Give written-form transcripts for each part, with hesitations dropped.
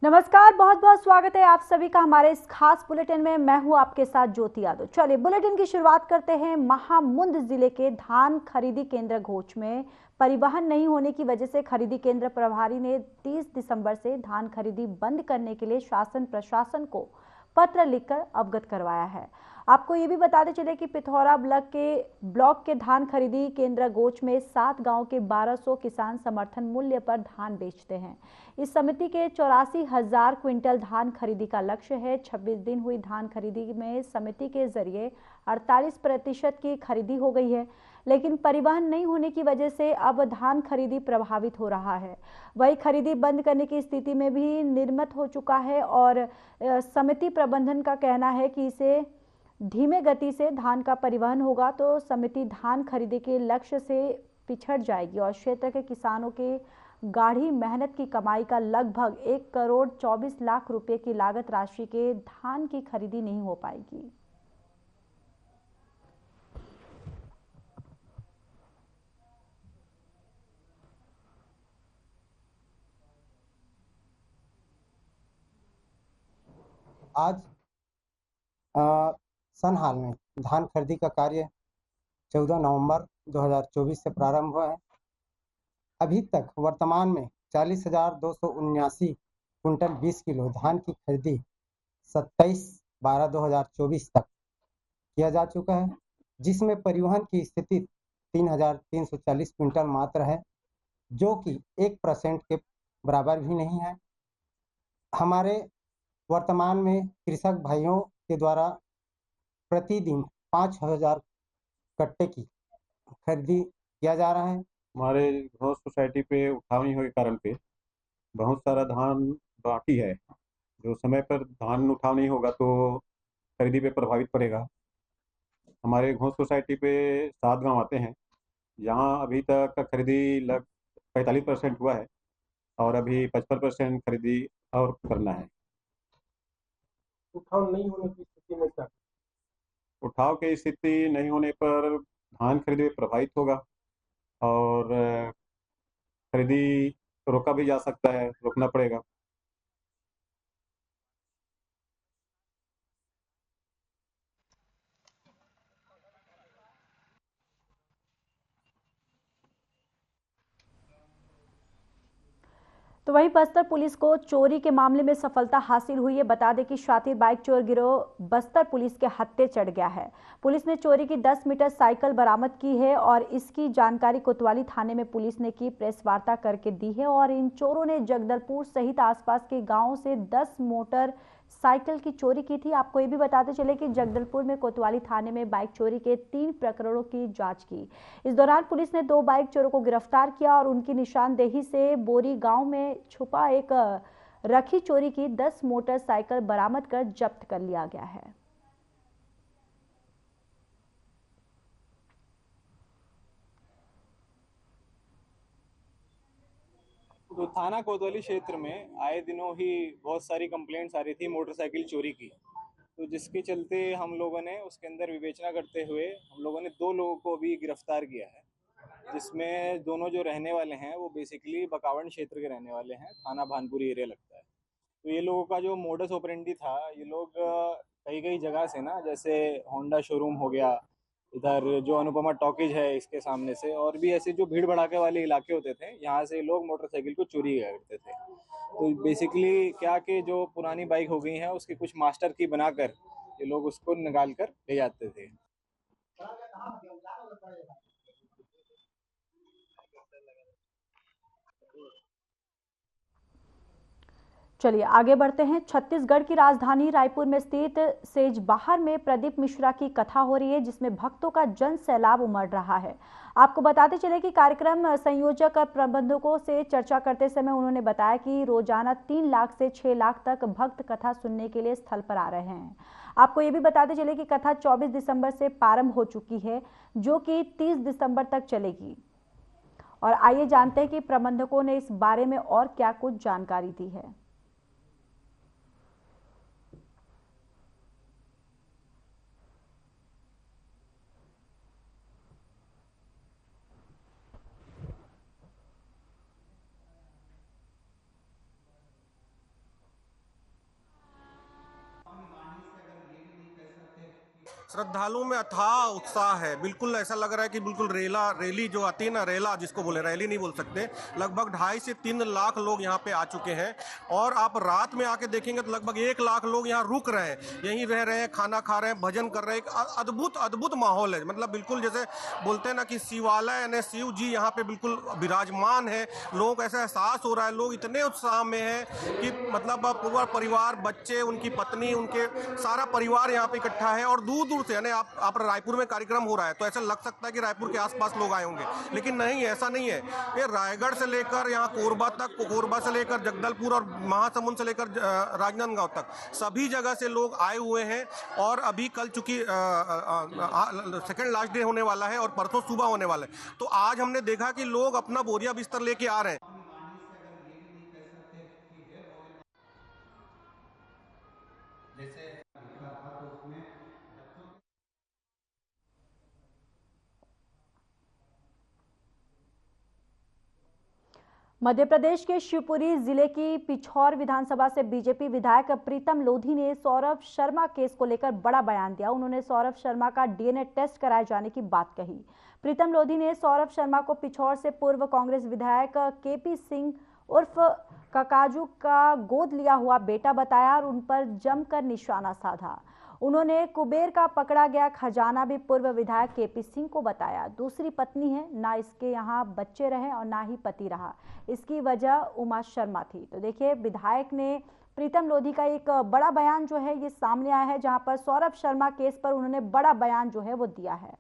नमस्कार, बहुत बहुत स्वागत है आप सभी का हमारे इस खास बुलेटिन में। मैं हूं आपके साथ ज्योति यादव। चलिए बुलेटिन की शुरुआत करते हैं। महामुंद जिले के धान खरीदी केंद्र घोच में परिवहन नहीं होने की वजह से खरीदी केंद्र प्रभारी ने 30 दिसंबर से धान खरीदी बंद करने के लिए शासन प्रशासन को पत्र लिखकर अवगत करवाया है। आपको ये भी बताते चले कि पिथौरा ब्लॉक के धान खरीदी केंद्र गोच में 7 गांव के 1200 किसान समर्थन मूल्य पर धान बेचते हैं। इस समिति के 84,000 क्विंटल धान खरीदी का लक्ष्य है। 26 दिन हुई धान खरीदी में समिति के जरिए 48% की खरीदी हो गई है, लेकिन परिवहन नहीं होने की वजह से अब धान खरीदी प्रभावित हो रहा है। वही खरीदी बंद करने की स्थिति में भी निर्मित हो चुका है और समिति प्रबंधन का कहना है कि इसे धीमे गति से धान का परिवहन होगा तो समिति धान खरीदी के लक्ष्य से पिछड़ जाएगी और क्षेत्र के किसानों के गाढ़ी मेहनत की कमाई का लगभग 1,24,00,000 रुपए की लागत राशि के धान की खरीदी नहीं हो पाएगी। आज सन हाल में धान खरीदी का कार्य 14 नवंबर 2024 से प्रारंभ हुआ है। अभी तक वर्तमान में 40,279 कुंटल 20 किलो धान की खरीदी 27/12/2024 तक किया जा चुका है, जिसमें परिवहन की स्थिति 3,340 क्विंटल मात्र है, जो कि 1% के बराबर भी नहीं है। हमारे वर्तमान में कृषक भाइयों के द्वारा प्रतिदिन 5,000 कट्टे की खरीदी किया जा रहा है। हमारे गांव सोसाइटी पे उठावनी होने के कारण पे बहुत सारा धान बाकी है। जो समय पर धान उठाव नहीं होगा तो खरीदी पे प्रभावित पड़ेगा। हमारे घोष सोसाइटी पे 7 गांव आते हैं, जहां अभी तक का खरीदी लग 45% हुआ है और अभी 55% खरीदी और करना है। उठाव नहीं होने की स्थिति में क्या? उठाव की स्थिति नहीं होने पर धान खरीदी पे प्रभावित होगा और खरीदी रोका भी जा सकता है, रोकना पड़ेगा। तो वहीं बस्तर पुलिस को चोरी के मामले में सफलता हासिल हुई है। बता दें कि शातिर बाइक चोर गिरोह बस्तर पुलिस के हत्थे चढ़ गया है। पुलिस ने चोरी की 10 मीटर साइकिल बरामद की है और इसकी जानकारी कोतवाली थाने में पुलिस ने की प्रेस वार्ता करके दी है और इन चोरों ने जगदलपुर सहित आसपास के गांवों से 10 मोटर साइकिल की चोरी की थी। आपको ये भी बताते चले कि जगदलपुर में कोतवाली थाने में बाइक चोरी के 3 प्रकरणों की जांच की। इस दौरान पुलिस ने 2 बाइक चोरों को गिरफ्तार किया और उनकी निशानदेही से बोरी गांव में छुपा एक रखी चोरी की 10 मोटरसाइकिल बरामद कर जब्त कर लिया गया है। तो थाना कोतवाली क्षेत्र में आए दिनों ही बहुत सारी कंप्लेंट्स आ रही थी मोटरसाइकिल चोरी की। तो जिसके चलते हम लोगों ने उसके अंदर विवेचना करते हुए हम लोगों ने 2 लोगों को भी गिरफ्तार किया है, जिसमें दोनों जो रहने वाले हैं वो बेसिकली बकावंड क्षेत्र के रहने वाले हैं, थाना भानपुरी एरिया लगता है। तो ये लोगों का जो मोडस ऑपरेंडी था, ये लोग कई कई जगह से ना, जैसे होंडा शोरूम हो गया, इधर जो अनुपमा टॉकीज है इसके सामने से, और भी ऐसे जो भीड़ भड़ाके वाले इलाके होते थे, यहाँ से लोग मोटरसाइकिल को चोरी किया करते थे। तो बेसिकली क्या कि जो पुरानी बाइक हो गई है उसकी कुछ मास्टर की बनाकर ये लोग उसको निकाल कर ले जाते थे। चलिए आगे बढ़ते हैं। छत्तीसगढ़ की राजधानी रायपुर में स्थित सेजबहार में प्रदीप मिश्रा की कथा हो रही है, जिसमें भक्तों का जन सैलाब उमड़ रहा है। आपको बताते चले कि कार्यक्रम संयोजक और प्रबंधकों से चर्चा करते समय उन्होंने बताया कि रोजाना 3 लाख से 6 लाख तक भक्त कथा सुनने के लिए स्थल पर आ रहे हैं। आपको ये भी बताते चले कि कथा 24 दिसंबर से प्रारंभ हो चुकी है, जो कि 30 दिसंबर तक चलेगी। और आइए जानते हैं कि प्रबंधकों ने इस बारे में और क्या कुछ जानकारी दी है। श्रद्धालुओं में अथाह उत्साह है। बिल्कुल ऐसा लग रहा है कि बिल्कुल रैली जो आती है ना, रेला जिसको बोले, रैली नहीं बोल सकते, लगभग 2.5 से 3 लाख लोग यहाँ पे आ चुके हैं। और आप रात में आके देखेंगे तो लगभग 1 लाख लोग यहाँ रुक रहे हैं, यहीं रह रहे हैं, खाना खा रहे हैं, भजन कर रहे हैं। एक अद्भुत माहौल है। मतलब बिल्कुल जैसे बोलते हैं ना कि शिवालय यानी शिव जी यहाँ पे बिल्कुल विराजमान है। लोगों को ऐसा एहसास हो रहा है, लोग इतने उत्साह में हैं कि मतलब पूरा परिवार, बच्चे, उनकी पत्नी, उनके सारा परिवार यहाँ पे इकट्ठा है। और दूर दूर से, यानी आप रायपुर में कार्यक्रम हो रहा है तो ऐसा लग सकता है कि रायपुर के आसपास लोग आए होंगे, लेकिन नहीं, ऐसा नहीं है। ये रायगढ़ से लेकर यहाँ कोरबा तक, कोरबा से लेकर जगदलपुर और महासमुंद से लेकर राजनांदगांव तक सभी जगह से लोग आए हुए हैं। और अभी कल चूंकि सेकंड लास्ट डे होने वाला है और परसों सुबह होने वाला है, तो आज हमने देखा कि लोग अपना बोरिया बिस्तर लेके आ रहे हैं। मध्य प्रदेश के शिवपुरी जिले की पिछौर विधानसभा से बीजेपी विधायक प्रीतम लोधी ने सौरभ शर्मा केस को लेकर बड़ा बयान दिया। उन्होंने सौरभ शर्मा का डीएनए टेस्ट कराए जाने की बात कही। प्रीतम लोधी ने सौरभ शर्मा को पिछौर से पूर्व कांग्रेस विधायक केपी सिंह उर्फ ककाजू का गोद लिया हुआ बेटा बताया और उन पर जमकर निशाना साधा। उन्होंने कुबेर का पकड़ा गया खजाना भी पूर्व विधायक केपी सिंह को बताया। दूसरी पत्नी है, ना इसके यहाँ बच्चे रहे और ना ही पति रहा, इसकी वजह उमा शर्मा थी। तो देखिए, विधायक ने प्रीतम लोधी का एक बड़ा बयान जो है ये सामने आया है, जहां पर सौरभ शर्मा केस पर उन्होंने बड़ा बयान जो है वो दिया है।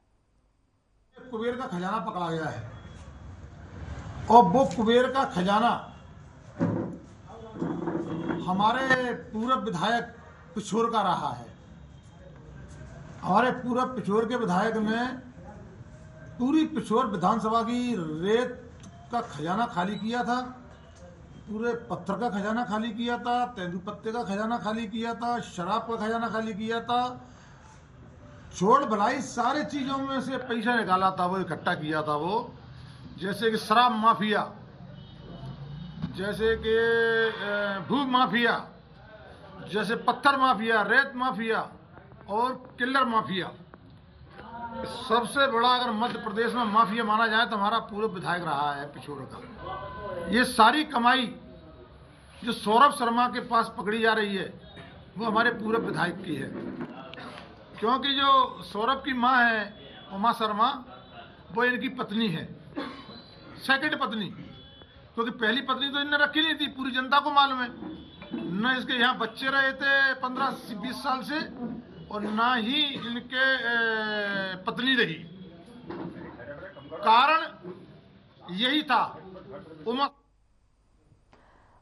कुबेर का खजाना पकड़ा गया है और वो कुबेर का खजाना हमारे पूर्व विधायक पिछोर का रहा है। हमारे पूर्व पिछोर के विधायक ने पूरी पिछोर विधानसभा की रेत का खजाना खाली किया था, पूरे पत्थर का खजाना खाली किया था, तेंदुपत्ते का खजाना खाली किया था, शराब का खजाना खाली किया था, छोड़ भलाई सारे चीजों में से पैसा निकाला था, वो इकट्ठा किया था। वो जैसे कि शराब माफिया, जैसे कि भू माफिया, जैसे पत्थर माफिया, रेत माफिया और किल्लर माफिया। सबसे बड़ा अगर मध्य प्रदेश में माफिया माना जाए तो हमारा पूर्व विधायक रहा है पिछोर का। ये सारी कमाई जो सौरभ शर्मा के पास पकड़ी जा रही है वो हमारे पूर्व विधायक की है, क्योंकि जो सौरभ की मां है उमा शर्मा, वो इनकी पत्नी है, सेकंड पत्नी, क्योंकि पहली पत्नी तो इनने रखी नहीं थी, पूरी जनता को मालूम है। न इसके यहाँ बच्चे रहे थे 15-20 साल से और ना ही इनके पत्नी रही। कारण यही था।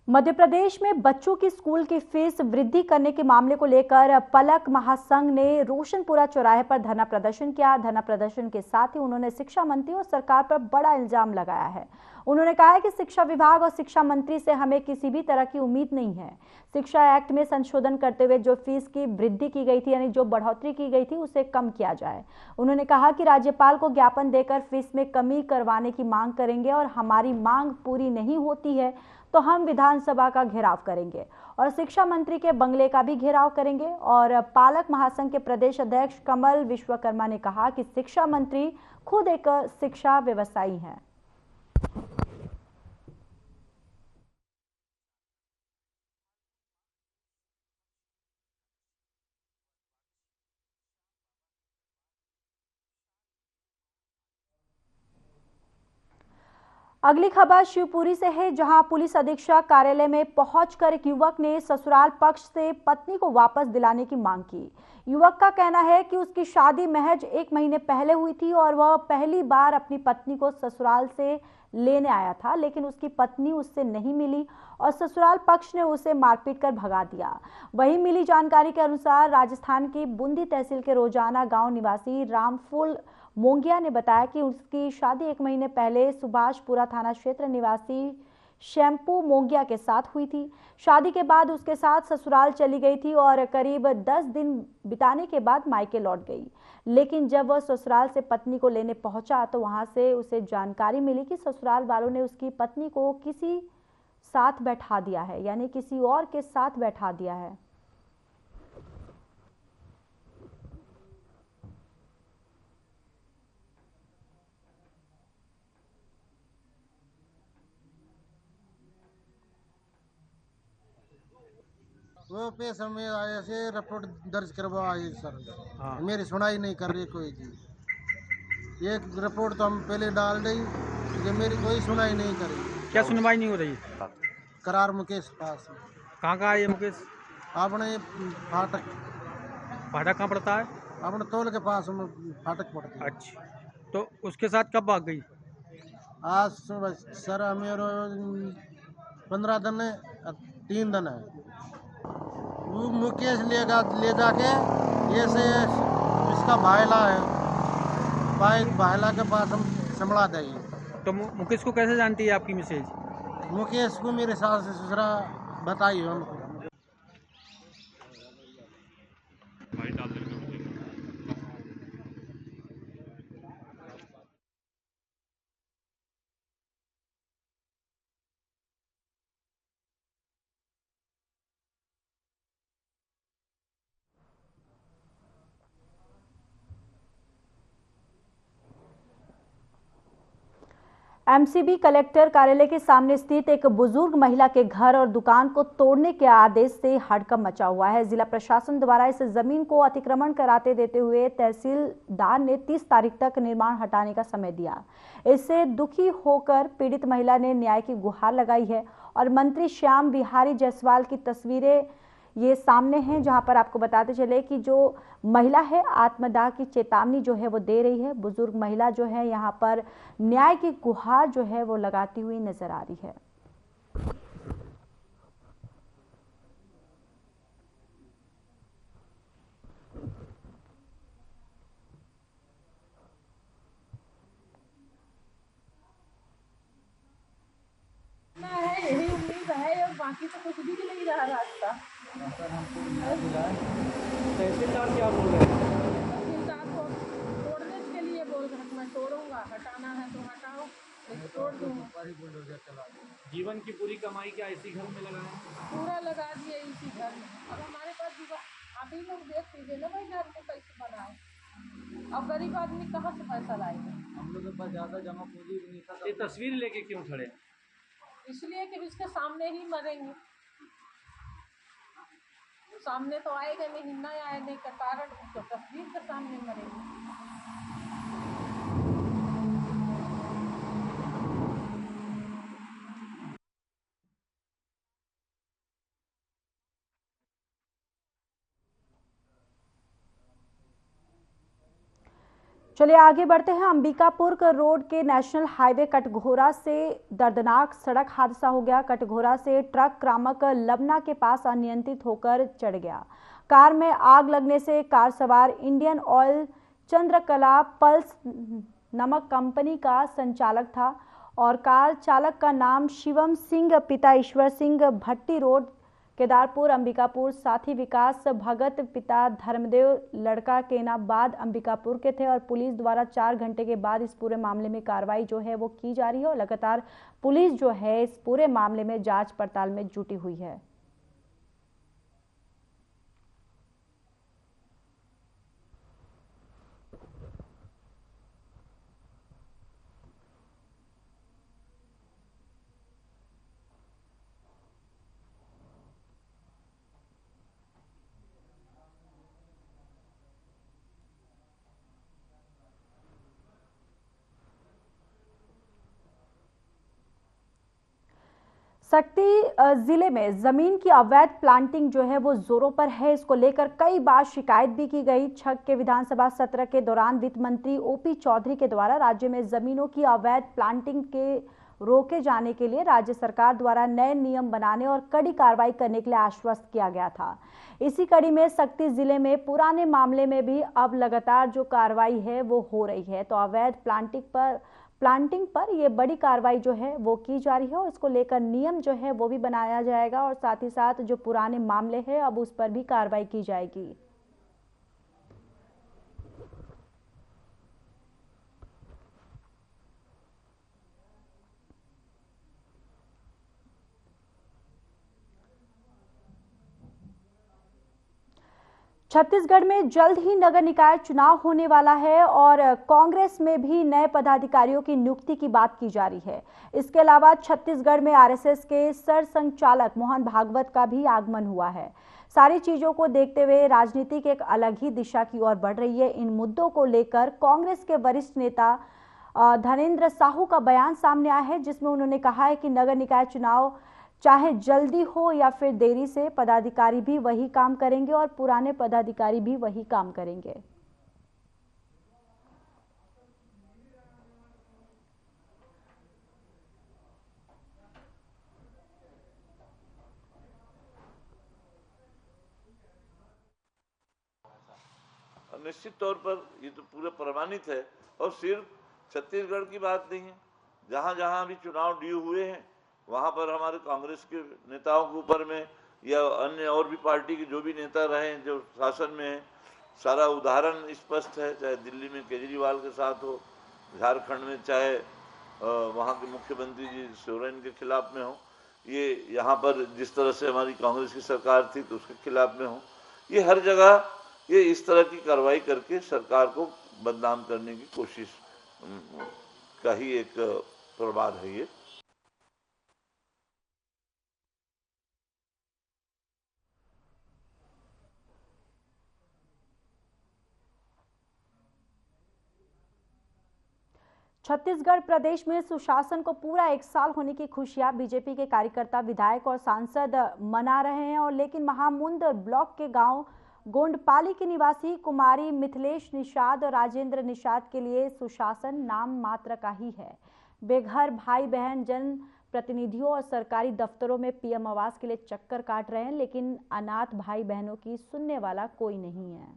मध्य प्रदेश में बच्चों की स्कूल की फीस वृद्धि करने के मामले को लेकर पलक महासंघ ने रोशनपुरा चौराहे पर धरना प्रदर्शन किया। धरना प्रदर्शन के साथ ही उन्होंने शिक्षा मंत्री और सरकार पर बड़ा इल्जाम लगाया है। उन्होंने कहा है कि शिक्षा विभाग और शिक्षा मंत्री से हमें किसी भी तरह की उम्मीद नहीं है। शिक्षा एक्ट में संशोधन करते हुए जो फीस की वृद्धि की गई थी, यानी जो बढ़ोतरी की गई थी, उसे कम किया जाए। उन्होंने कहा कि राज्यपाल को ज्ञापन देकर फीस में कमी करवाने की मांग करेंगे और हमारी मांग पूरी नहीं होती है तो हम विधानसभा का घेराव करेंगे और शिक्षा मंत्री के बंगले का भी घेराव करेंगे। और पालक महासंघ के प्रदेश अध्यक्ष कमल विश्वकर्मा ने कहा कि शिक्षा मंत्री खुद एक शिक्षा व्यवसायी हैं। अगली खबर शिवपुरी से है, जहां पुलिस अधीक्षक कार्यालय में पहुंचकर एक युवक ने ससुराल पक्ष से पत्नी को वापस दिलाने की मांग की। युवक का कहना है कि उसकी शादी महज 1 महीने पहले हुई थी और वह पहली बार अपनी पत्नी को ससुराल से लेने आया था, लेकिन उसकी पत्नी उससे नहीं मिली और ससुराल पक्ष ने उसे मारपीट कर भगा दिया। वहीं मिली जानकारी के अनुसार राजस्थान की बूंदी तहसील के रोजाना गांव निवासी रामफुल मोंगिया ने बताया कि उसकी शादी 1 महीने पहले सुभाषपुरा थाना क्षेत्र निवासी शैम्पू मोंगिया के साथ हुई थी। शादी के बाद उसके साथ ससुराल चली गई थी और करीब 10 दिन बिताने के बाद मायके लौट गई। लेकिन जब वह ससुराल से पत्नी को लेने पहुंचा तो वहां से उसे जानकारी मिली कि ससुराल वालों ने उसकी पत्नी को किसी साथ बैठा दिया है, यानी किसी और के साथ बैठा दिया है। वो पेशा में आए से रिपोर्ट दर्ज करवाई सर। हाँ। मेरी सुनाई नहीं कर रही कोई जी। एक रिपोर्ट तो हम पहले डाल दी, ये मेरी कोई सुनाई नहीं करी। क्या सुनवाई नहीं हो रही? करार मुकेश पास में। कहाँ का है ये मुकेश? अपने फाटक। फाटक कहाँ पड़ता है? अपने तोल के पास में फाटक पड़ती है। अच्छा, तो उसके साथ कब भाग गई? आज सुबह सर मेरे 15 दिन है, 3 दिन है। वो मुकेश ले जाके ये से इसका भाईला है, भाईला के पास हम संभला देंगे। तो मुकेश को कैसे जानती है आपकी मैसेज? मुकेश को मेरे सास ससुरा बताइए हमको। एमसीबी कलेक्टर कार्यालय के सामने स्थित एक बुजुर्ग महिला के घर और दुकान को तोड़ने के आदेश से हड़कंप मचा हुआ है। जिला प्रशासन द्वारा इस जमीन को अतिक्रमण कराते देते हुए तहसीलदार ने 30 तारीख तक निर्माण हटाने का समय दिया। इससे दुखी होकर पीड़ित महिला ने न्याय की गुहार लगाई है और मंत्री श्याम बिहारी जायसवाल की तस्वीरें ये सामने हैं, जहां पर आपको बताते चले कि जो महिला है आत्मदाह की चेतावनी जो है वो दे रही है। बुजुर्ग महिला जो है यहां पर न्याय की गुहार जो है वो लगाती हुई नजर आ रही है। यही उम्मीद है और बाकी तो कुछ भी नहीं रहा रास्ता। तहसीलदार क्या बोल रहे हैं? तहसीलदार को तोड़ने के लिए बोल रहे हैं, मैं तोड़ूंगा, हटाना है तो हटाओ, नहीं तोड़ दूंगा। जीवन की पूरी कमाई क्या इसी घर में लगा है? पूरा लगा दिए इसी घर में। अब हमारे पास आप ही लोग देख लीजिए ना भाई घर को कैसे बनाए। अब गरीब आदमी कहाँ से पैसा लाएगा? हम लोग के पास ज्यादा जमा पूंजी भी नहीं था। ये तस्वीर लेके क्यों खड़े? इसलिए कि इसके सामने ही मरेंगे। सामने तो आएगा नहीं, न आने का कारण तो तस्वीर के सामने मरेंगे। चलिए आगे बढ़ते हैं। अंबिकापुर रोड के नेशनल हाईवे कटघोरा से दर्दनाक सड़क हादसा हो गया। कटघोरा से ट्रक क्रामक लबना के पास अनियंत्रित होकर चढ़ गया। कार में आग लगने से कार सवार इंडियन ऑयल चंद्रकला पल्स नमक कंपनी का संचालक था और कार चालक का नाम शिवम सिंह पिता ईश्वर सिंह भट्टी रोड केदारपुर अंबिकापुर साथी विकास भगत पिता धर्मदेव लड़का केनाबाद अंबिकापुर के थे और पुलिस द्वारा 4 घंटे के बाद इस पूरे मामले में कार्रवाई जो है वो की जा रही है और लगातार पुलिस जो है इस पूरे मामले में जांच पड़ताल में जुटी हुई है। सक्ती जिले में जमीन की अवैध प्लांटिंग जो है वो जोरों पर है। इसको लेकर कई बार शिकायत भी की गई। छग के विधानसभा सत्र के दौरान वित्त मंत्री ओपी चौधरी के द्वारा राज्य में जमीनों की अवैध प्लांटिंग के रोके जाने के लिए राज्य सरकार द्वारा नए नियम बनाने और कड़ी कार्रवाई करने के लिए आश्वस्त किया गया था। इसी कड़ी में सक्ती जिले में पुराने मामले में भी अब लगातार जो कार्रवाई है वो हो रही है। तो अवैध प्लांटिंग पर ये बड़ी कार्रवाई जो है वो की जा रही है और इसको लेकर नियम जो है वो भी बनाया जाएगा और साथ ही साथ जो पुराने मामले हैं अब उस पर भी कार्रवाई की जाएगी। छत्तीसगढ़ में जल्द ही नगर निकाय चुनाव होने वाला है और कांग्रेस में भी नए पदाधिकारियों की नियुक्ति की बात की जा रही है। इसके अलावा छत्तीसगढ़ में आरएसएस के सरसंघचालक मोहन भागवत का भी आगमन हुआ है। सारी चीजों को देखते हुए राजनीति की एक अलग ही दिशा की ओर बढ़ रही है। इन मुद्दों को लेकर कांग्रेस के वरिष्ठ नेता धनेंद्र साहू का बयान सामने आया है, जिसमें उन्होंने कहा है कि नगर निकाय चुनाव चाहे जल्दी हो या फिर देरी से, पदाधिकारी भी वही काम करेंगे और पुराने पदाधिकारी भी वही काम करेंगे। निश्चित तौर पर ये तो पूरा प्रमाणित है, और सिर्फ छत्तीसगढ़ की बात नहीं है, जहां जहां भी चुनाव ड्यू हुए हैं वहां पर हमारे कांग्रेस के नेताओं के ऊपर में या अन्य और भी पार्टी के जो भी नेता रहे हैं जो शासन में है, सारा उदाहरण स्पष्ट है। चाहे दिल्ली में केजरीवाल के साथ हो, झारखंड में चाहे वहाँ के मुख्यमंत्री जी सोरेन के खिलाफ में हो, ये यहाँ पर जिस तरह से हमारी कांग्रेस की सरकार थी तो उसके खिलाफ में हो, ये हर जगह ये इस तरह की कार्रवाई करके सरकार को बदनाम करने की कोशिश का ही एक प्रभाव है ये। छत्तीसगढ़ प्रदेश में सुशासन को पूरा 1 साल होने की खुशियां बीजेपी के कार्यकर्ता, विधायक और सांसद मना रहे हैं। और लेकिन महामुंद ब्लॉक के गांव गोंडपाली के निवासी कुमारी मिथिलेश निषाद और राजेंद्र निषाद के लिए सुशासन नाम मात्र का ही है। बेघर भाई बहन जन प्रतिनिधियों और सरकारी दफ्तरों में पीएम आवास के लिए चक्कर काट रहे हैं, लेकिन अनाथ भाई बहनों की सुनने वाला कोई नहीं है।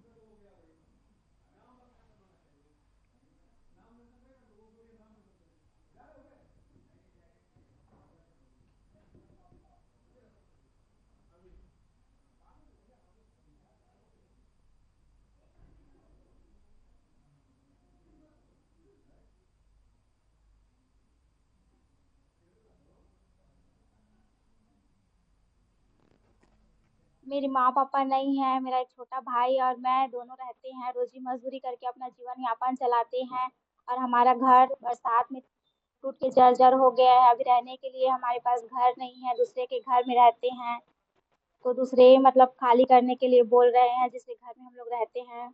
मेरे माँ पापा नहीं है, मेरा एक छोटा भाई और मैं दोनों रहते हैं, रोजी मजदूरी करके अपना जीवन यापन चलाते हैं। और हमारा घर बरसात में टूट के जर्जर हो गया है। अभी रहने के लिए हमारे पास घर नहीं है, दूसरे के घर में रहते हैं। तो दूसरे मतलब खाली करने के लिए बोल रहे हैं, जिसके घर में हम लोग रहते हैं।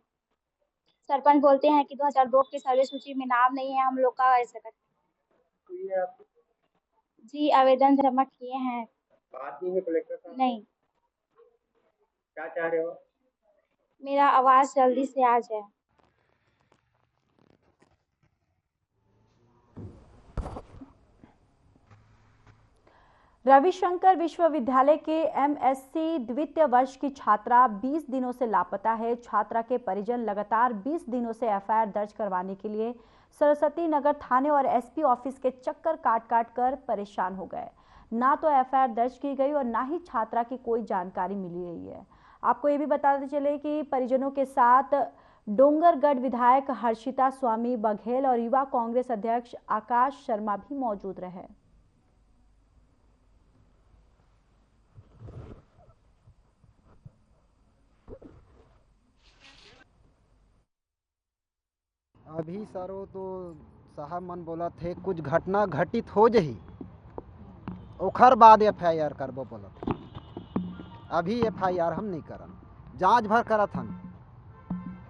सरपंच बोलते हैं कि 2002 की सर्वे सूची में नाम नहीं है हम लोग का, ऐसा कर। जी आवेदन जमा किए हैं। बात नहीं है कलेक्टर साहब? नहीं। क्या चाह रहे हो? मेरा आवाज जल्दी से आ जाए। रविशंकर विश्वविद्यालय के एमएससी द्वितीय वर्ष की छात्रा 20 दिनों से लापता है। छात्रा के परिजन लगातार 20 दिनों से एफआईआर दर्ज करवाने के लिए सरस्वती नगर थाने और एसपी ऑफिस के चक्कर काट कर परेशान हो गए। ना तो एफआईआर दर्ज की गई और ना ही छात्रा की कोई जानकारी मिली रही है। आपको ये भी बताते चले कि परिजनों के साथ डोंगरगढ़ विधायक हर्षिता स्वामी बघेल और युवा कांग्रेस अध्यक्ष आकाश शर्मा भी मौजूद रहे। अभी सरो तो साहब मन बोला थे कुछ घटना घटित हो जही ओखर बाद एफआईआर करबो बोला थे। अभी एफआईआर हम नहीं करन, जांच भर करत हन।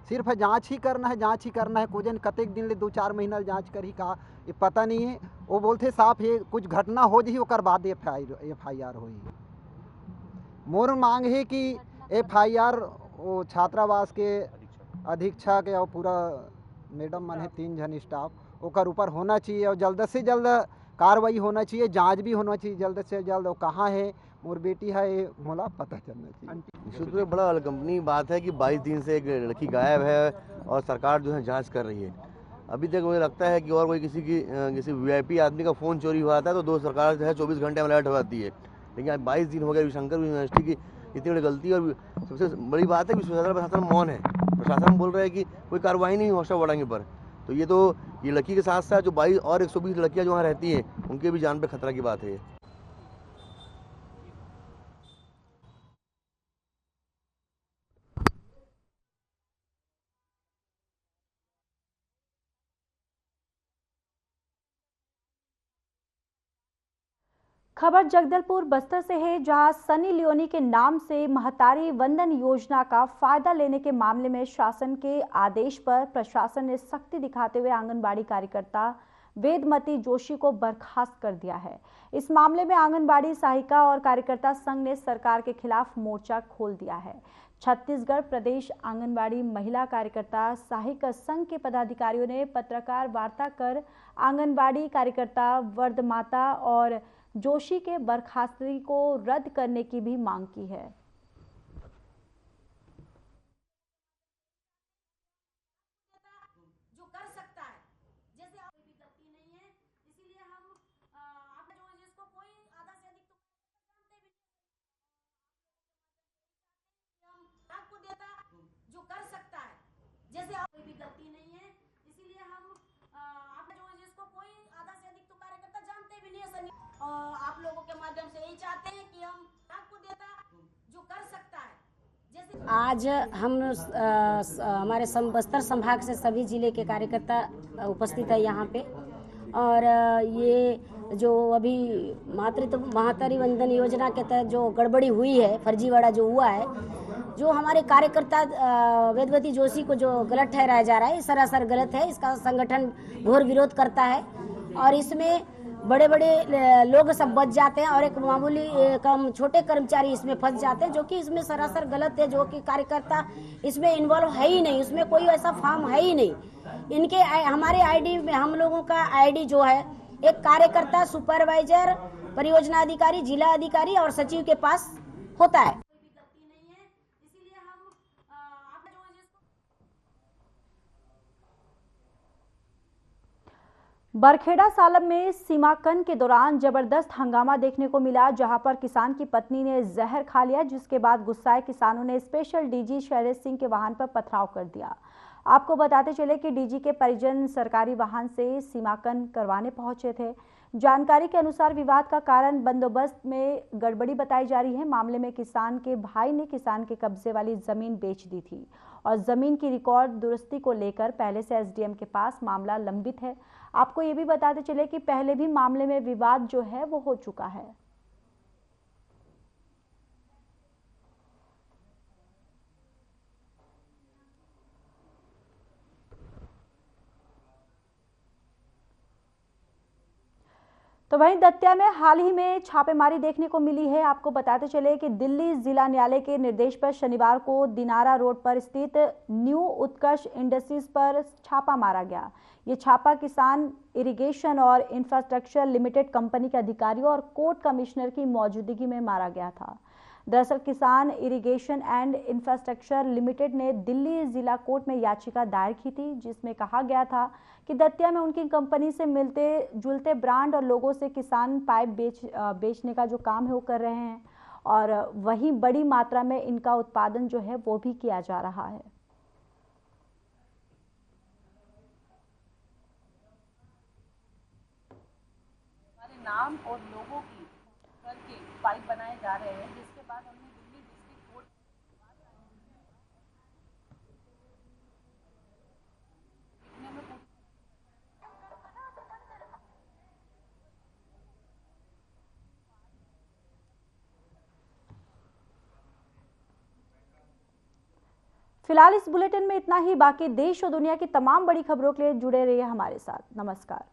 सिर्फ जांच ही करना है, जांच ही करना है। कोजन कतेक दिन ले 2-4 महीना जांच कर ही कहा, ये पता नहीं है। वो बोलते साफ ये कुछ घटना हो जही ओकर बाद एफआईआर होई। मोर मांग है कि एफआईआर वो छात्रावास के अधीक्षक और पूरा मैडम मन है 3 जन स्टाफ ओकर ऊपर होना चाहिए और जल्द से जल्द कार्रवाई होना चाहिए, जांच भी होना चाहिए जल्द से जल्द। और कहाँ है मोर बेटी है ये मोला पता चलना चाहिए। शुरू में बड़ा कंपनी बात है कि 22 दिन से एक लड़की गायब है और सरकार जो है जांच कर रही है। अभी तक मुझे लगता है कि और कोई किसी वीआईपी आदमी का फ़ोन चोरी हुआ था तो दो सरकार जो है 24 घंटे में अलर्ट हो जाती है। लेकिन आज 22 दिन हो गए शंकर यूनिवर्सिटी की इतनी बड़ी गलती। और सबसे बड़ी बात है कि प्रशासन मौन है। प्रशासन बोल रहा है कि कोई कार्रवाई नहीं हौसला बढ़ाने पर। तो ये लड़की के साथ साथ जो 22 और 120 लड़कियां जो वहाँ रहती हैं उनके भी जान पे खतरा की बात है। खबर जगदलपुर बस्तर से है, जहां सनी लियोनी के नाम से महतारी वंदन योजना का फायदा लेने के मामले में शासन के आदेश पर प्रशासन ने सख्ती दिखाते हुए आंगनबाड़ी कार्यकर्ता वेदमती जोशी को बर्खास्त कर दिया है। इस मामले में आंगनबाड़ी सहायिका और कार्यकर्ता संघ ने सरकार के खिलाफ मोर्चा खोल दिया है। छत्तीसगढ़ प्रदेश आंगनबाड़ी महिला कार्यकर्ता सहायिका संघ के पदाधिकारियों ने पत्रकार वार्ता कर आंगनबाड़ी कार्यकर्ता वर्धमाता और जोशी के बर्खास्तगी को रद्द करने की भी मांग की है। जो कर सकता है, जैसे आप कोई गलती नहीं है, इसीलिए हम आप जो जिसको कोई आधा से अधिक तो जानते भी हम आपको देता जो कर सकता है, जैसे आप कोई भी गलती नहीं है, इसीलिए हम आप जो जिसको कोई आधा से अधिक तो कार्यकर्ता जानते भी नहीं है। आप लोगों के माध्यम से यही चाहते हैं कि हम आपको देता जो कर सकता है। आज हम हमारे बस्तर संभाग से सभी जिले के कार्यकर्ता उपस्थित है यहाँ पे, और ये जो अभी महतारी वंदन योजना के तहत जो गड़बड़ी हुई है, फर्जीवाड़ा जो हुआ है, जो हमारे कार्यकर्ता वेदवती जोशी को जो गलत ठहराया जा रहा है, सरासर गलत है। इसका संगठन घोर विरोध करता है और इसमें बड़े बड़े लोग सब बच जाते हैं और एक मामूली छोटे कर्मचारी इसमें फंस जाते हैं, जो कि इसमें सरासर गलत है। जो कि कार्यकर्ता इसमें इन्वॉल्व है ही नहीं, उसमें कोई ऐसा फॉर्म है ही नहीं। इनके हमारे आईडी में हम लोगों का आईडी जो है, एक कार्यकर्ता, सुपरवाइजर, परियोजना अधिकारी, जिला अधिकारी और सचिव के पास होता है। बरखेड़ा सालब में सीमांकन के दौरान जबरदस्त हंगामा देखने को मिला, जहां पर किसान की पत्नी ने जहर खा लिया, जिसके बाद गुस्साए किसानों ने स्पेशल डीजी शैलेश सिंह के वाहन पर पथराव कर दिया। आपको बताते चले कि डीजी के परिजन सरकारी वाहन से सीमांकन करवाने पहुंचे थे। जानकारी के अनुसार विवाद का कारण बंदोबस्त में गड़बड़ी बताई जा रही है। मामले में किसान के भाई ने किसान के कब्जे वाली जमीन बेच दी थी और जमीन की रिकॉर्ड दुरुस्ती को लेकर पहले से एसडीएम के पास मामला लंबित है। आपको ये भी बताते चले कि पहले भी मामले में विवाद जो है वो हो चुका है। तो वहीं दतिया में हाल ही में छापेमारी देखने को मिली है। आपको बताते चले कि दिल्ली जिला न्यायालय के निर्देश पर शनिवार को दिनारा रोड पर स्थित न्यू उत्कर्ष इंडस्ट्रीज पर छापा मारा गया। ये छापा किसान इरिगेशन और इंफ्रास्ट्रक्चर लिमिटेड कंपनी के अधिकारियों और कोर्ट कमिश्नर की मौजूदगी में मारा गया था। दरअसल किसान इरिगेशन एंड इंफ्रास्ट्रक्चर लिमिटेड ने दिल्ली जिला कोर्ट में याचिका दायर की थी, जिसमें कहा गया था कि दतिया में उनकी कंपनी से मिलते जुलते ब्रांड और लोगों से किसान पाइप बेचने का जो काम है वो कर रहे हैं और वहीं बड़ी मात्रा में इनका उत्पादन जो है वो भी किया जा रहा है। हमारे नाम और लोगों की करके पाइप बनाए जा रहे हैं, जिसके बाद हमने दिल्ली डिस्ट्रिक्ट कोर्ट फिलहाल इस बुलेटिन में इतना ही। बाकी देश और दुनिया की तमाम बड़ी खबरों के लिए जुड़े रहिए हमारे साथ। नमस्कार।